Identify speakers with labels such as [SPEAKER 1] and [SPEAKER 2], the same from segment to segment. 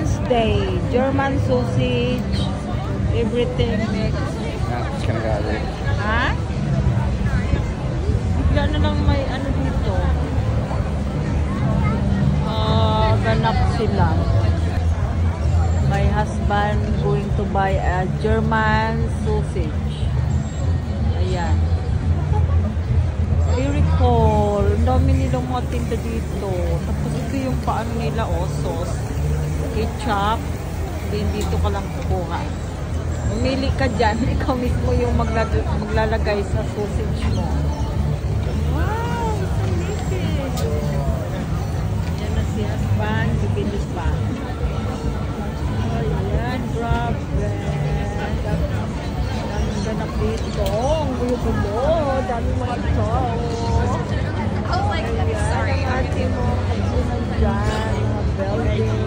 [SPEAKER 1] Wednesday, German sausage, everything mixed.
[SPEAKER 2] It's gonna go there.
[SPEAKER 1] Ha? Bigla na lang may ano dito. Ganap sila. My husband going to buy a German sausage. Ayan. Very cool. Ang dami nilang mga tinda dito. Tapos ito yung paano nila, sauce. Ketchup. Then dito ka lang kukuha. Mamili ka dyan. Ikaw mismo yung maglalagay sa sausage mo. Wow! It's amazing! Yan na si husband. Bibilis pa. Ayan. Grabe. Daming ganap dito. Ang gulo-gulo. Daming mga tao. Ayan. Ang ating mga kapunan dyan. Mga building.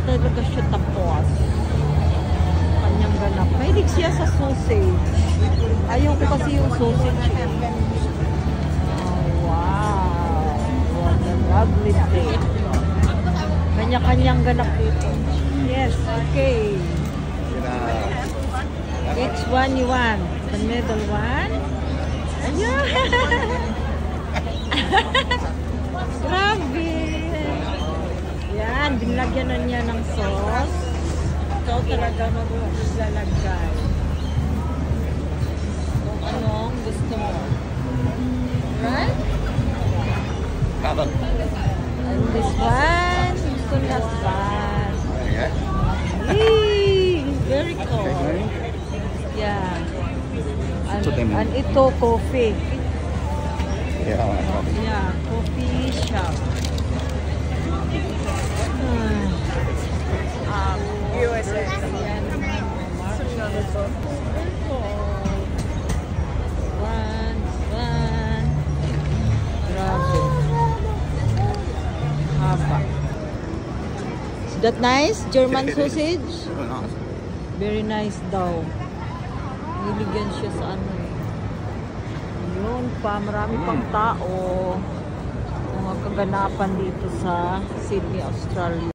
[SPEAKER 1] Talaga siya tapos. Kanyang ganap. Mahilig siya sa sausage. Ayaw ko kasi yung sausage. Oh, wow. What a lovely day. Kanya-kanyang ganap dito. Yes, okay. Which one you want? The middle one? Ayan. Grabe. Yan, binlagyan na niya ng sauce. Ikaw talaga maglalagay. Kung anong gusto mo. Right? And this one, gusto na fun. Yee! Very cool. Yeah. And ito, coffee. Yeah, coffee shop.
[SPEAKER 3] USA.
[SPEAKER 1] Grabe. Haba. Is that nice? German sausage? Very nice daw. Niligyan siya sa ano eh. Yun pa, marami pang tao. Mga kaganapan dito sa Sydney, Australia.